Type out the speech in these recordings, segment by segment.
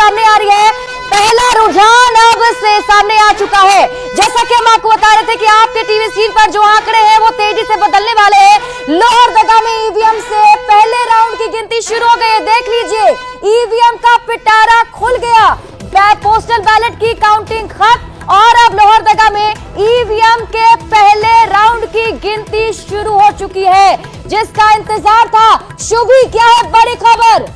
सामने आ रही है। पहला रुझान अब से सामने आ चुका है। जैसा कि हम आपको बता रहे थे कि आपके टीवी स्क्रीन पर जो आंकड़े हैं वो तेजी से बदलने वाले हैं। लोहरदगा में ईवीएम से पहले राउंड की गिनती शुरू हो गई है। देख लीजिए, ईवीएम का पिटारा खुल गया, पोस्टल बैलेट की काउंटिंग खत्म और अब लोहरदगा में ईवीएम के पहले राउंड की गिनती शुरू हो चुकी है, जिसका इंतजार था। शुभी, क्या है बड़ी खबर?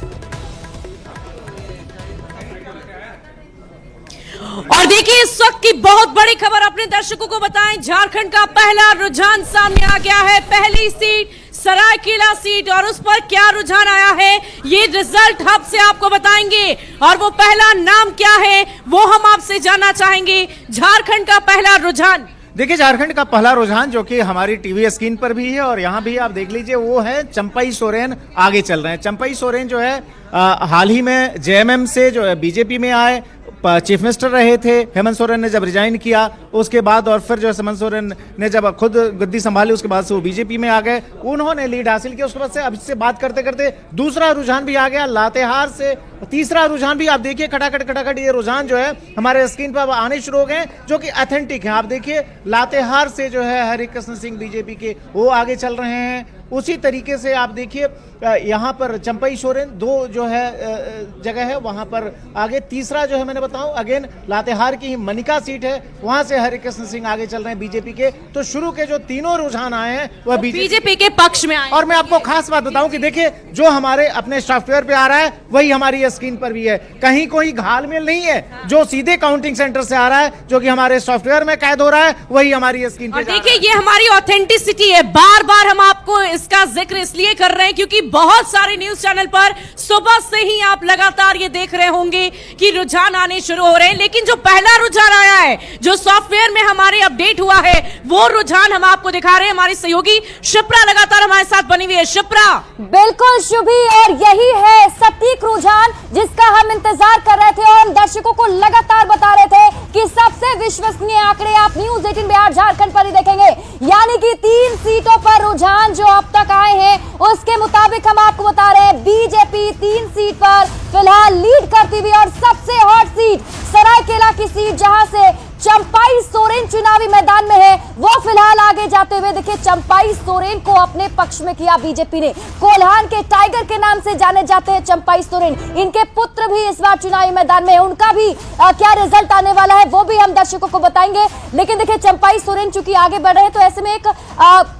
और देखिए, इस वक्त की बहुत बड़ी खबर अपने दर्शकों को बताएं। झारखंड का पहला रुझान सामने आ गया है। पहली सीट सरायकेला सीट, और उस पर क्या रुझान आया है ये रिजल्ट हब से आपको बताएंगे। और वो पहला नाम क्या है वो हम आपसे जानना चाहेंगे। झारखंड का पहला रुझान, देखिए, झारखंड का पहला रुझान जो कि हमारी टीवी स्क्रीन पर भी है और यहाँ भी आप देख लीजिए, वो है चंपई सोरेन आगे चल रहे हैं। चंपई सोरेन जो है हाल ही में जेएमएम से जो है बीजेपी में आए, चीफ मिनिस्टर रहे थे। हेमंत सोरेन ने जब रिजाइन किया उसके बाद और फिर जो है हेमंत सोरेन ने जब खुद गद्दी संभाली उसके बाद से वो बीजेपी में आ गए, उन्होंने लीड हासिल की। उसके बाद से अब से बात करते करते दूसरा रुझान भी आ गया लातेहार से। तीसरा रुझान भी आप देखिए, खटाखट ये रुझान जो है हमारे स्क्रीन पर आने शुरू हो गए, जो कि ऑथेंटिक है। आप देखिए, लातेहार से जो है हरिकृष्ण सिंह बीजेपी के वो आगे चल रहे हैं। उसी तरीके से आप देखिए यहाँ पर चंपई सोरेन दो जो है जगह है वहां पर आगे। तीसरा जो है मैंने बताऊं अगेन लातेहार की ही मनिका सीट है, वहां से हरिकृष्ण सिंह आगे चल रहे हैं बीजेपी के। तो शुरू के जो तीनों रुझान आए हैं वह बीजेपी के पक्ष में आए। और मैं आपको खास बात बताऊं कि देखिए, जो हमारे अपने सॉफ्टवेयर पे आ रहा है वही हमारी स्क्रीन पर भी है। कहीं कोई घालमेल नहीं है। जो सीधे काउंटिंग सेंटर से आ रहा है, जो कि हमारे सॉफ्टवेयर में कैद हो रहा है, वही हमारी स्क्रीन पर। देखिए, ये हमारी ऑथेंटिसिटी है। बार बार हम आपको इसका जिक्र इसलिए कर रहे हैं क्योंकि बहुत सारे न्यूज चैनल पर सुबह से ही आप लगातार ये देख रहे होंगे कि रुझान आने शुरू हो रहे हैं। लेकिन जो पहला रुझान आया है, जो सॉफ्टवेयर में हमारे अपडेट हुआ है, वो रुझान हम आपको दिखा रहे हैं। हमारी सहयोगी शिप्रा लगातार हमारे साथ बनी हुई है। शिप्रा, बिल्कुल शुभी, और यही है सटीक रुझान जिसका हम इंतजार कर रहे थे और हम दर्शकों को लगातार बता रहे थे कि सबसे विश्वसनीय आंकड़े आप न्यूज 18 बिहार झारखंड पर ही देखेंगे। यानी कि 3 सीटों पर रुझान जो अब तक आए हैं उसके मुताबिक हम आपको बता रहे हैं बीजेपी 3 सीट पर फिलहाल लीड करती हुई, और सबसे हॉट सीट सरायकेला की सीट जहां से चंपई सोरेन चुनावी मैदान में है, वो फिलहाल आगे जाते हुए देखिए। चंपई सोरेन को अपने पक्ष में किया बीजेपी ने। कोल्हान के टाइगर के नाम से जाने जाते हैं चंपई सोरेन। इनके पुत्र भी इस बार चुनावी मैदान में है। उनका भी क्या रिजल्ट आने वाला है वो भी हम दर्शकों को बताएंगे। लेकिन देखिए, चंपई सोरेन चूंकि आगे बढ़ रहे हैं तो ऐसे में एक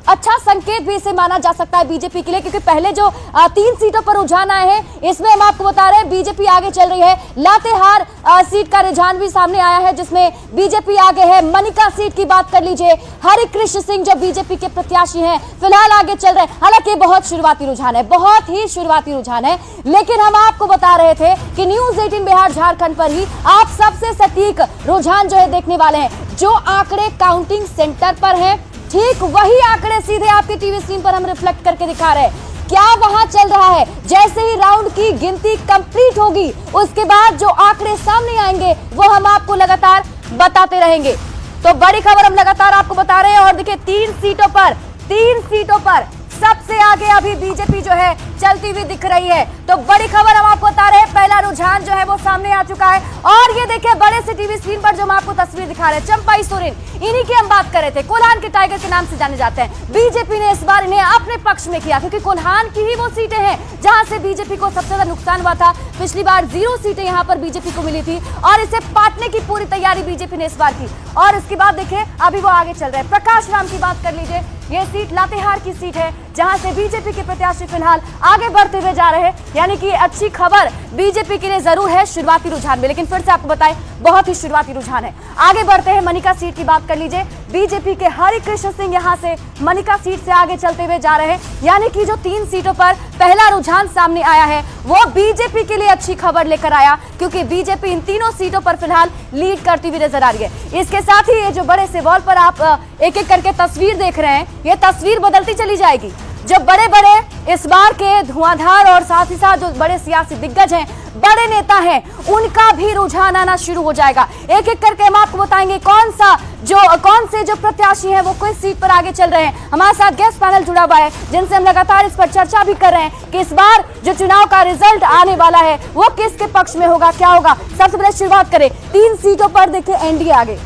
अच्छा संकेत भी इसे माना जा सकता है बीजेपी के लिए, क्योंकि पहले जो 3 सीटों पर रुझान आए हैं इसमें हम आपको बता रहे हैं बीजेपी आगे चल रही है। लातेहार सीट का रुझान भी सामने आया है जिसमें बीजेपी आगे है। मनिका सीट की बात कर लीजिए, हरिकृष्ण सिंह जो बीजेपी के प्रत्याशी हैं फिलहाल आगे चल रहे हैं। हालांकि बहुत शुरुआती रुझान है, बहुत ही शुरुआती रुझान है, लेकिन हम आपको बता रहे थे कि न्यूज 18 बिहार झारखंड पर ही आप सबसे सटीक रुझान जो है देखने वाले हैं। जो आंकड़े काउंटिंग सेंटर पर हैं, ठीक वही आंकड़े सीधे आपके टीवी स्क्रीन पर हम रिफ्लेक्ट करके दिखा रहे हैं। क्या वहां चल रहा है? जैसे ही राउंड की गिनती कंप्लीट होगी उसके बाद जो आंकड़े सामने आएंगे वो हम आपको लगातार बताते रहेंगे। तो बड़ी खबर हम लगातार आपको बता रहे हैं। और देखिए, 3 सीटों पर सबसे आगे अभी बीजेपी जो है चलती हुई दिख रही है। तो बड़ी खबर हम आपको बता रहे हैं, पहला रुझान जो है वो सामने आ चुका है। और ये देखिए, बड़े से टीवी स्क्रीन पर जो हम आपको तस्वीर दिखा रहे हैं, चंपई सोरेन, इन्हीं की हम बात कर रहे थे। कोल्हान के टाइगर के नाम से जाने जाते हैं। बीजेपी ने इस बार इन्हें अपने पक्ष में किया क्योंकि कोल्हान की ही वो सीटें हैं जहां से बीजेपी को सबसे ज्यादा नुकसान हुआ था। पिछली बार 0 सीटें यहां पर बीजेपी को मिली थी और इसे पाटने की पूरी तैयारी बीजेपी ने इस बार की। और इसके बाद देखिए, अभी वो आगे चल रहे हैं। प्रकाश राम की बात कर लीजिए, ये सीट लातेहार की सीट है जहां से बीजेपी के प्रत्याशी फिलहाल आगे बढ़ते हुए जा रहे हैं। यानी कि अच्छी खबर बीजेपी के लिए जरूर है शुरुआती रुझान में, लेकिन फिर से आपको बताएं बहुत ही शुरुआती रुझान है। आगे बढ़ते हैं, मनिका सीट की बात कर लीजिए। बीजेपी के हरिकृष्ण सिंह यहां से मनिका सीट से आगे चलते हुए जा रहे हैं। यानी कि जो 3 सीटों पर पहला रुझान सामने आया है वो बीजेपी के लिए अच्छी खबर लेकर आया, क्योंकि बीजेपी इन तीनों सीटों पर फिलहाल लीड करती हुई नजर आ रही है। इसके साथ ही ये जो बड़े से वॉल पर आप एक एक करके तस्वीर देख रहे हैं, ये तस्वीर बदलती चली जाएगी। जो बड़े बड़े इस बार के धुआंधार और साथ ही साथ जो बड़े सियासी दिग्गज हैं, बड़े नेता हैं, उनका भी रुझान आना शुरू हो जाएगा। एक एक करके हम आपको बताएंगे कौन से जो प्रत्याशी हैं वो किस सीट पर आगे चल रहे हैं। हमारे साथ गेस्ट पैनल जुड़ा हुआ है जिनसे हम लगातार इस पर चर्चा भी कर रहे हैं कि इस बार जो चुनाव का रिजल्ट आने वाला है वो किसके पक्ष में होगा, क्या होगा। सबसे पहले शुरुआत करें 3 सीटों पर, देखिए एनडीए आगे।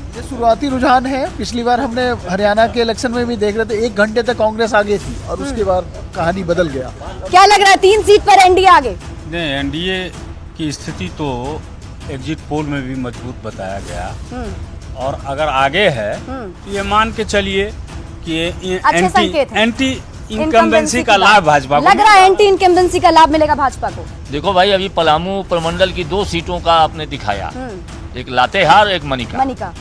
ये शुरुआती रुझान है। पिछली बार हमने हरियाणा के इलेक्शन में भी देख रहे थे, 1 घंटे तक कांग्रेस आगे थी और उसके बाद कहानी बदल गया। क्या लग रहा है 3 सीट पर एनडीए आगे? नहीं, एनडीए की स्थिति तो एग्जिट पोल में भी मजबूत बताया गया और अगर आगे है तो ये मान के चलिए कि एंटी इनकम्बेंसी का लाभ भाजपा को लग रहा है। एंटी इनकम्बेंसी का लाभ मिलेगा भाजपा को। देखो भाई, अभी पलामू प्रमंडल की 2 सीटों का आपने दिखाया, एक लातेहार एक मनिका।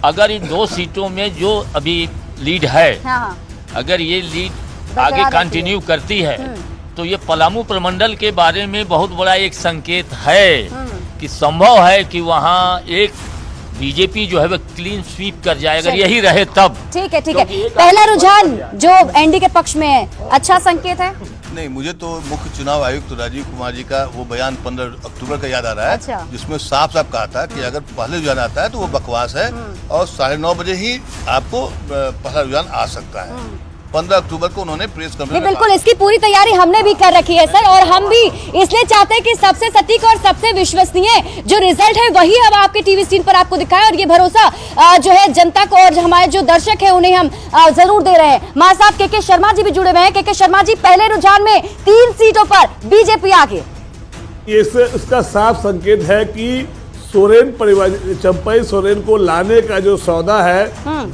अगर इन 2 सीटों में जो अभी लीड है, हाँ। अगर ये लीड आगे कंटिन्यू करती है तो ये पलामू प्रमंडल के बारे में बहुत बड़ा एक संकेत है कि संभव है कि वहाँ एक बीजेपी जो है वो क्लीन स्वीप कर जाए, अगर यही रहे तब। ठीक है। पहला रुझान जो एनडीए के पक्ष में है, अच्छा संकेत है। नहीं, मुझे तो मुख्य चुनाव आयुक्त राजीव कुमार जी का वो बयान 15 अक्टूबर का याद आ रहा है। अच्छा। जिसमें साफ साफ कहा था कि अगर पहले रुझान आता है तो वो बकवास है और 9:30 बजे ही आपको पहला रुझान आ सकता है। 15 अक्टूबर को उन्होंने प्रेस कॉन्फ्रेंस। बिल्कुल, इसकी पूरी तैयारी हमने भी कर रखी है सर, और हम भी इसलिए चाहते हैं कि सबसे सटीक और सबसे विश्वसनीय जो रिजल्ट है वही हम आपके टीवी स्क्रीन पर आपको दिखाएं, और ये भरोसा जो है जनता को और हमारे जो दर्शक है उन्हें हम जरूर दे रहे हैं। मां साहब के शर्मा जी भी जुड़े हुए हैं। के शर्मा जी, पहले रुझान में 3 सीटों पर बीजेपी आगे। इसका साफ संकेत है कि सोरेन परिवार, चंपई सोरेन को लाने का जो सौदा है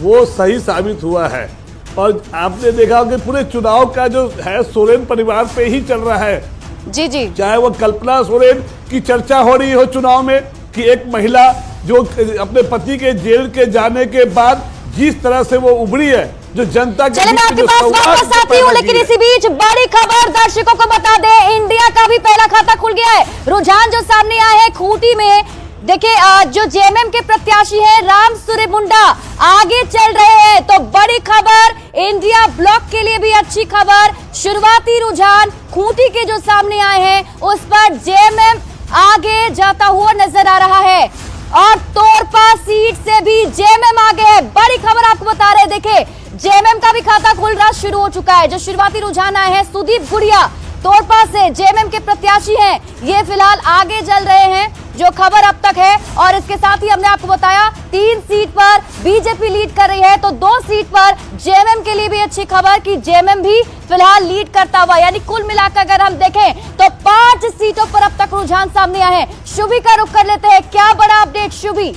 वो सही साबित हुआ है। और आपने देखा कि पूरे चुनाव का जो है सोरेन परिवार पे ही चल रहा है। जी। चाहे वो कल्पना सोरेन की चर्चा हो रही हो चुनाव में कि एक महिला जो अपने पति के जेल के जाने के बाद जिस तरह से वो उभरी है, जो जनता के मैं आपके पास वापस आती हूँ, लेकिन इसी बीच बड़ी खबर दर्शकों को बता दें, इंडिया का भी पहला खाता खुल गया है। रुझान जो सामने आया है खूंटी में, देखिए जो जेएमएम के प्रत्याशी हैं राम सूर्य मुंडा आगे चल रहे हैं। तो बड़ी खबर, इंडिया ब्लॉक के लिए भी अच्छी खबर। शुरुआती रुझान खूंटी के जो सामने आए हैं उस पर जेएमएम आगे जाता हुआ नजर आ रहा है, और तोरपा सीट से भी जेएमएम आगे है। बड़ी खबर आपको बता रहे हैं, देखिए जेएमएम का भी खाता खुलना शुरू हो चुका है। जो शुरुआती रुझान आए हैं, सुदीप गुड़िया तोरपा से जेएमएम के प्रत्याशी हैं, ये फिलहाल आगे चल रहे हैं, जो खबर अब तक है। और इसके साथ ही हमने आपको बताया 3 सीट पर बीजेपी लीड कर रही है, तो 2 सीट पर जेएमएम के लिए भी अच्छी खबर कि जेएमएम भी फिलहाल लीड करता हुआ, यानी कुल मिलाकर अगर हम देखें तो 5 सीटों पर अब तक रुझान सामने आए हैं। शुभी का रुख कर लेते हैं, क्या बड़ा अपडेट शुभी?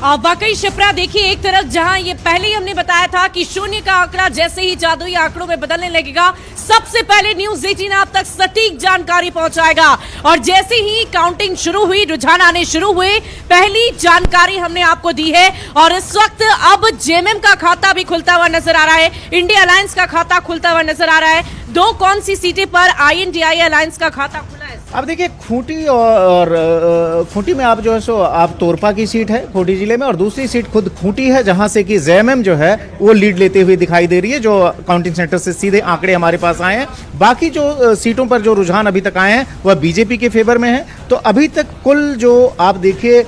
वाकई शिप्रा, देखिए एक तरफ जहां ये पहले ही हमने बताया था कि शून्य का आंकड़ा जैसे ही जादुई आंकड़ों में बदलने लगेगा, सबसे पहले न्यूज 18 आप तक सटीक जानकारी पहुंचाएगा। और जैसे ही काउंटिंग शुरू हुई, रुझान आने शुरू हुए, पहली जानकारी हमने आपको दी है। और इस वक्त अब जेएमएम का खाता भी खुलता हुआ नजर आ रहा है, इंडिया अलायंस का खाता खुलता हुआ नजर आ रहा है। 2 कौन सी सीटें पर आईएनडीआई अलायंस का खाता खुला है? अब देखिए खूंटी और खूंटी में आप जो है सो आप तोरपा की सीट है खूंटी जिले में, और दूसरी सीट खुद खूंटी है जहां से कि जेएमएम जो है वो लीड लेते हुए दिखाई दे रही है, जो काउंटिंग सेंटर से सीधे आंकड़े हमारे पास आए हैं। बाकी जो सीटों पर जो रुझान अभी तक आए हैं वह बीजेपी के फेवर में है। तो अभी तक कुल जो आप देखिए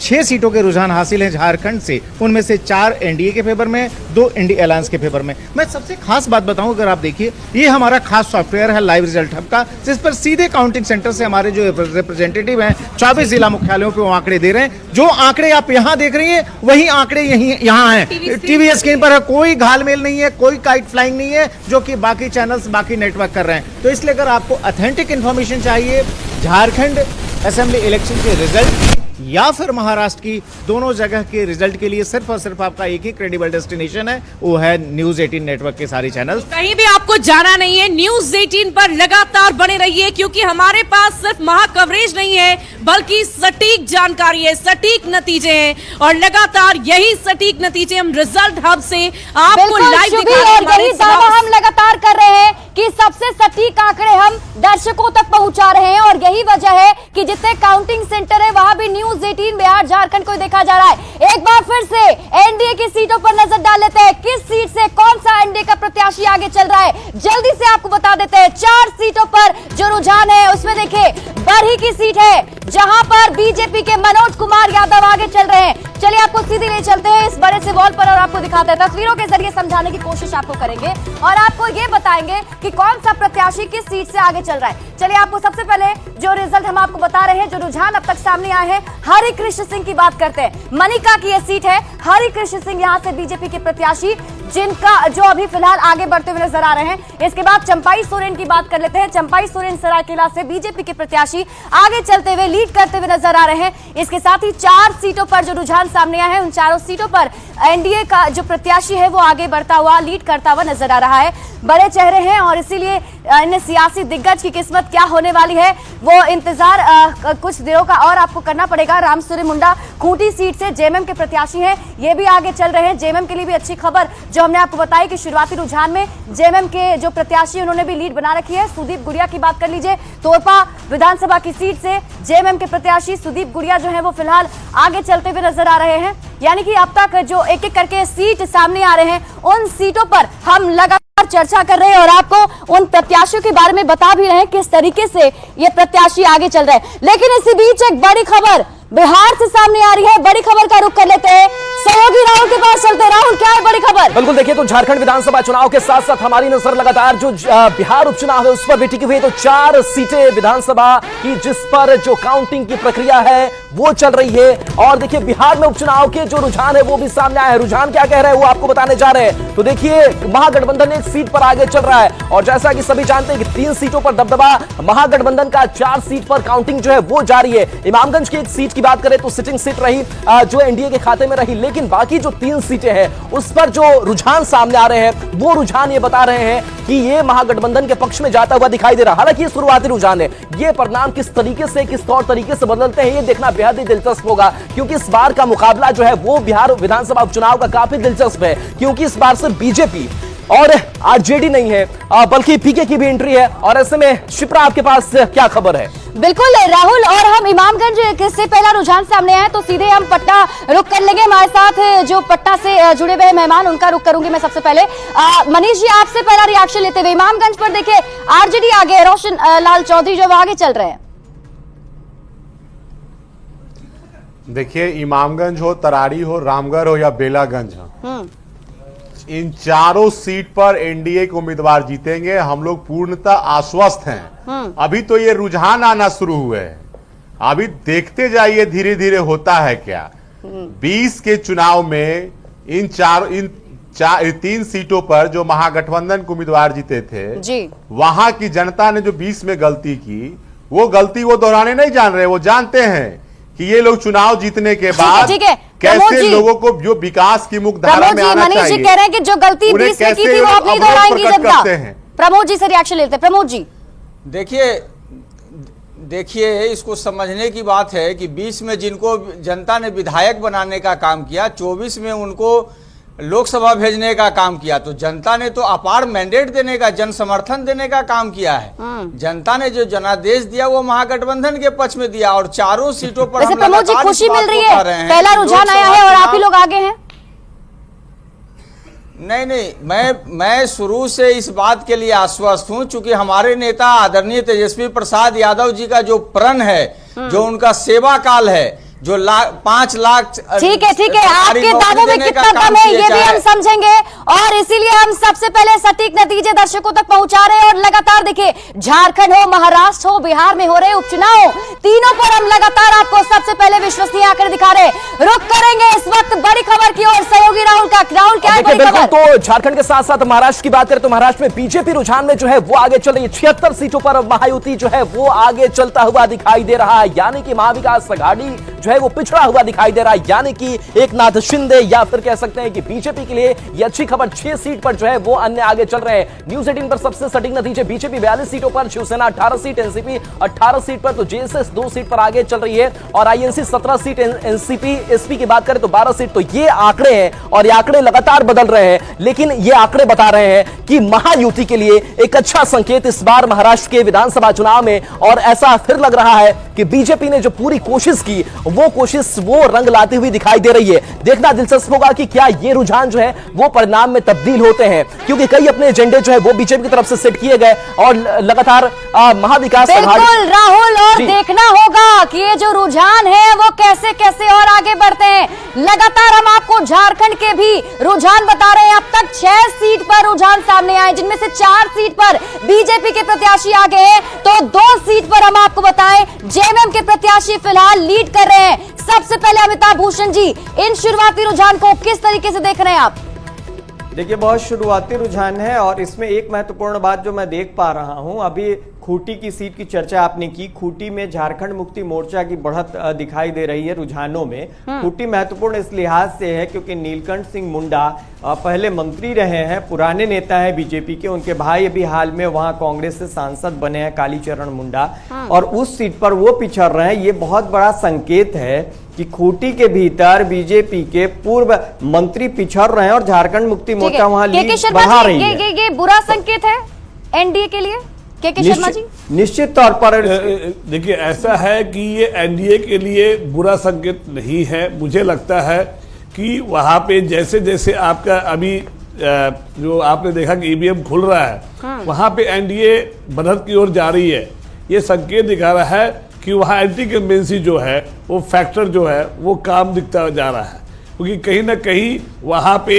6 सीटों के रुझान हासिल हैं झारखंड से, उनमें से 4 एनडीए के फेवर में, 2 इंडिया अलायंस के फेवर में। मैं सबसे खास बात बताऊं, अगर आप देखिए ये हमारा खास सॉफ्टवेयर है लाइव रिजल्ट हब का, जिस पर सीधे काउंटिंग सेंटर से हमारे जो रिप्रेजेंटेटिव हैं 24 जिला मुख्यालयों पे वो आंकड़े दे रहे हैं। जो आंकड़े आप यहाँ देख रही हैं वही आंकड़े यहाँ हैं, टीवी स्क्रीन पर है। कोई घालमेल नहीं है, कोई काइट फ्लाइंग नहीं है जो कि बाकी चैनल्स बाकी नेटवर्क कर रहे हैं। तो इसलिए अगर आपको ऑथेंटिक इंफॉर्मेशन चाहिए झारखंड असेंबली इलेक्शन के रिजल्ट या फिर महाराष्ट्र की, दोनों जगह के रिजल्ट के लिए सिर्फ और सिर्फ आपका एक ही क्रेडिबल डेस्टिनेशन है, वो है न्यूज 18 नेटवर्क के सारी चैनल। कहीं भी आपको जाना नहीं है, न्यूज 18 पर लगातार बने रहिए, क्योंकि हमारे पास सिर्फ महा कवरेज नहीं है बल्कि सटीक जानकारी है, सटीक नतीजे हैं, और लगातार यही सटीक नतीजे हम रिजल्ट हब से आपको लाइव दिखा रहे हैं। यही दावा हम लगातार कर रहे हैं कि सबसे सटीक आंकड़े हम दर्शकों तक पहुंचा रहे हैं और यही वजह है कि जितने काउंटिंग सेंटर है वहां भी न्यूज 18 बिहार झारखंड को देखा जा रहा है। एक बार फिर से एनडीए की सीटों पर नजर डाल लेते हैं, किस सीट से कौन सा एनडीए का प्रत्याशी आगे चल रहा है जल्दी से आपको बता देते हैं। 4 सीटों पर जो रुझान है उसमें देखिए बरही की सीट है जहां पर बीजेपी के मनोज कुमार यादव आगे चल रहे हैं। चलिए आपको सीधे ले चलते हैं इस बड़े से वॉल पर और आपको दिखाते हैं, तस्वीरों के जरिए समझाने की कोशिश आपको करेंगे और आपको ये बताएंगे कि कौन सा प्रत्याशी किस सीट से आगे चल रहा है। चलिए आपको सबसे पहले जो रिजल्ट हम आपको बता रहे हैं, जो रुझान अब तक सामने आए हैं, हरि कृष्ण सिंह की बात करते हैं। मनिका की यह सीट है, हरि कृष्ण सिंह यहां से बीजेपी के प्रत्याशी जिनका जो अभी फिलहाल आगे बढ़ते हुए नजर आ रहे हैं। इसके बाद चंपाई सोरेन की बात कर लेते हैं। चंपाई सोरेन सरायकेला से बीजेपी के प्रत्याशी आगे चलते हुए लीड करते हुए नजर आ रहे हैं। इसके साथ ही 4 सीटों पर जो रुझान सामने आया है उन चारों सीटों पर एनडीए का जो प्रत्याशी है वो आगे बढ़ता हुआ लीड करता हुआ नजर आ रहा है। बड़े चेहरे हैं और इसीलिए इन सियासी दिग्गज की किस्मत क्या होने वाली है वो इंतजार कुछ दिनों का और आपको करना पड़ेगा। रामसूर्य मुंडा खूंटी सीट से जेएमएम के प्रत्याशी हैं, ये भी आगे चल रहे हैं। जेएमएम के लिए भी अच्छी खबर जो हमने आपको बताई कि शुरुआती रुझान में जेएमएम के जो प्रत्याशी उन्होंने भी लीड बना रखी है। सुदीप गुड़िया की बात कर लीजिए, तोरपा विधानसभा की सीट से जेएमएम के प्रत्याशी सुदीप गुड़िया जो है वो फिलहाल आगे चलते हुए नजर आ रहे हैं। यानी कि अब तक जो एक एक करके सीट सामने आ रहे हैं उन सीटों पर हम लगातार चर्चा कर रहे हैं और आपको उन प्रत्याशियों के बारे में बता भी रहे हैं किस तरीके से ये प्रत्याशी आगे चल रहे हैं। लेकिन इसी बीच एक बड़ी खबर बिहार से सामने आ रही है, बड़ी खबर का रुख कर लेते हैं, सहयोगी राहुल के पास चलते हैं। राहुल क्या है बड़ी खबर? बिल्कुल देखिए तो झारखंड विधानसभा चुनाव के साथ साथ हमारी नजर लगातार जो बिहार उपचुनाव है उस पर भी टिकी हुई है। तो 4 सीटें विधानसभा की जिस पर जो काउंटिंग की प्रक्रिया है वो चल रही है और देखिए बिहार में उपचुनाव के जो रुझान है वो भी सामने आया है। रुझान क्या कह रहे हैं वो आपको बताने जा रहे हैं। तो देखिए महागठबंधन एक सीट पर आगे चल रहा है और जैसा कि सभी जानते हैं कि 3 सीटों पर दबदबा महागठबंधन का, 4 सीट पर काउंटिंग जो है वो जारी है। इमामगंज की एक सीट की बात करें तो सिटिंग सीट रही जो एनडीए के खाते में रही, लेकिन बाकी जो 3 सीटें हैं उस पर जो रुझान सामने आ रहे हैं वो रुझान ये बता रहे हैं कि ये महागठबंधन के पक्ष में जाता हुआ दिखाई दे रहा है। हालांकि ये शुरुआती रुझान है, ये परिणाम किस तरीके से किस तौर तरीके से बदलते हैं ये देखना बेहद ही दिलचस्प होगा क्योंकि इस बार का मुकाबला जो है वो बिहार विधानसभा उपचुनाव का काफी दिलचस्प है क्योंकि इस बार सिर्फ बीजेपी और आरजेडी नहीं है बल्कि पीके की भी एंट्री है। और ऐसे में शिप्रा आपके पास क्या खबर है? बिल्कुल राहुल, और हम इमामगंज से पहला रुझान सामने आए तो सीधे हम पटना रुक कर लेंगे। हमारे साथ जो पटना से जुड़े हुए मेहमान उनका रुक करूंगी मैं सबसे पहले। मनीष जी आपसे पहला रिएक्शन लेते हुए, इमामगंज पर देखिए आरजेडी आगे, रोशन लाल चौधरी जो आगे चल रहे हैं। देखिए इमामगंज हो, तरारी हो, रामगढ़ हो या बेलागंज हो, इन चारों सीट पर एनडीए के उम्मीदवार जीतेंगे। हम लोग पूर्णतः आश्वस्त हैं। अभी तो ये रुझान आना शुरू हुए हैं, अभी देखते जाइए धीरे धीरे होता है क्या। 20 के चुनाव में इन 3 सीटों पर जो महागठबंधन के उम्मीदवार जीते थे जी, वहां की जनता ने जो 20 में गलती की वो गलती वो दोहराने नहीं जान रहे। वो जानते हैं कि ये लोग चुनाव जीतने के बाद कैसे लोगों को जो विकास की मुख्यधारा में आना चाहिए। मनीष जी कह रहे हैं कि जो गलती 20 में की थी वो आप नहीं दोहराएंगी जनता। प्रमोद जी से रिएक्शन लेते हैं। प्रमोद जी देखिए इसको समझने की बात है कि 20 में जिनको जनता ने विधायक बनाने का काम किया, 24 में उनको लोकसभा भेजने का काम किया, तो जनता ने तो अपार मैंडेट देने का, जन समर्थन देने का काम किया है। जनता ने जो जनादेश दिया वो महागठबंधन के पक्ष में दिया और 4 सीटों पर प्रमोद जी खुशी मिल रही है, पहला रुझान आया है और आप ही लोग आगे हैं। नहीं, मैं शुरू से इस बात के लिए आश्वस्त हूं, चूंकि हमारे नेता आदरणीय तेजस्वी प्रसाद यादव जी का जो प्रण है, जो उनका सेवा काल है, जो 5 लाख, ठीक है आपके दावों में कितना दम है ये भी हम समझेंगे और इसीलिए हम सबसे पहले सटीक नतीजे दर्शकों तक पहुंचा रहे हैं। और लगातार देखिए झारखंड हो, महाराष्ट्र हो, बिहार में हो रहे उपचुनाव, तीनों पर हम लगातार आपको सबसे पहले विश्वसनीय आंकड़े दिखा रहे हैं। रुक करेंगे इस वक्त बड़ी खबर की ओर, सहयोगी राहुल का। राहुल क्या है बड़ी खबर? तो झारखंड के साथ साथ महाराष्ट्र की बात करें तो महाराष्ट्र में बीजेपी रुझान में जो है वो आगे चल रही है। 76 सीटों पर महायुति जो है वो आगे चलता हुआ दिखाई दे रहा है, यानी कि महाविकास आघाड़ी जो है वो पिछड़ा हुआ दिखाई दे रहा है, यानी कि एकनाथ शिंदे या फिर कह सकते हैं कि बीजेपी के लिए ये अच्छी खबर, 6 सीट पर जो है वो अन्य आगे चल रहे हैं। न्यूज़ 18 पर सबसे सटीक नतीजे, बीजेपी 42 सीटों पर, शिवसेना 18 सीट, एनसीपी 18 सीट पर, तो जेएसएस 2 सीट पर आगे चल रही है और आईएनसी 17 सीट, एनसीपी एसपी की बात करें तो 12 सीट। तो ये आंकड़े हैं और ये आंकड़े लगातार बदल रहे हैं, लेकिन ये आंकड़े बता रहे हैं कि महायुति के लिए एक अच्छा संकेत इस बार महाराष्ट्र के विधानसभा चुनाव में। और ऐसा फिर लग रहा है कि बीजेपी ने जो पूरी कोशिश की वो रंग लाती हुई दिखाई दे रही है। देखना दिलचस्प होगा कि क्या ये रुझान जो है वो परिणाम में तब्दील होते हैं, क्योंकि कई अपने एजेंडे जो है वो बीजेपी की तरफ से सेट किए गए और लगातार महाविकास बिल्कुल राहुल, और देखना होगा कि ये जो रुझान है वो कैसे कैसे और आगे बढ़ते हैं। लगातार हम आपको झारखंड के भी रुझान बता रहे हैं। अब तक 6 सीट पर रुझान सामने आए, जिनमें से 4 सीट पर बीजेपी के प्रत्याशी आगे हैं, तो 2 सीट पर हम आपको बताएं जेएमएम के प्रत्याशी फिलहाल लीड कर रहे हैं। सबसे पहले अमिताभ भूषण जी, इन शुरुआती रुझान को किस तरीके से देख रहे हैं आप? देखिए, बहुत शुरुआती रुझान है और इसमें एक महत्वपूर्ण बात जो मैं देख पा रहा हूं, अभी खूंटी की सीट की चर्चा आपने की। खूंटी में झारखंड मुक्ति मोर्चा की बढ़त दिखाई दे रही है रुझानों में। खूंटी महत्वपूर्ण इस लिहाज से है क्योंकि नीलकंठ सिंह मुंडा पहले मंत्री रहे हैं, पुराने नेता हैं बीजेपी के। उनके भाई अभी हाल में वहां कांग्रेस से सांसद बने हैं, कालीचरण मुंडा, और उस सीट पर वो पिछड़ रहे हैं। ये बहुत बड़ा संकेत है कि खूंटी के भीतर बीजेपी के पूर्व मंत्री पिछड़ रहे हैं और झारखंड मुक्ति मोर्चा वहां लीड बढ़ा रही है। ये बुरा संकेत है एनडीए के लिए, के शर्मा जी? निश्चित तौर पर देखिए, ऐसा है कि ये एनडीए के लिए बुरा संकेत नहीं है। मुझे लगता है कि वहां पे जैसे जैसे आपका अभी जो आपने देखा कि ईवीएम खुल रहा है, वहां पे एनडीए बढ़त की ओर जा रही है। ये संकेत दिखा रहा है कि वहाँ एंटी कंवेंसी जो है वो फैक्टर जो है वो काम दिखता जा रहा है, क्योंकि कहीं ना कहीं वहाँ पे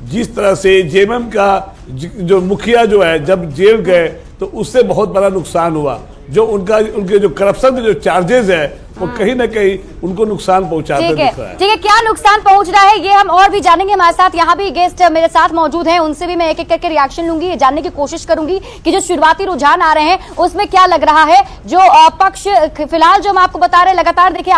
जिस तरह से जेएमएम का जो मुखिया जो है जब जेल गए तो उससे बहुत बड़ा नुकसान हुआ। जो उनके जो करप्शन के जो चार्जेस है वो कहीं ना कहीं उनको नुकसान पहुंचाते दिख रहा है। ठीक है, क्या नुकसान पहुंच रहा है ये हम और भी जानेंगे। हमारे साथ यहाँ भी गेस्ट मेरे साथ मौजूद हैं, उनसे भी मैं एक एक करके रिएक्शन लूंगी, ये जानने की कोशिश करूंगी कि जो शुरुआती रुझान आ रहे हैं उसमें क्या लग रहा है। जो पक्ष फिलहाल जो हम आपको बता रहे हैं, लगातार देखिए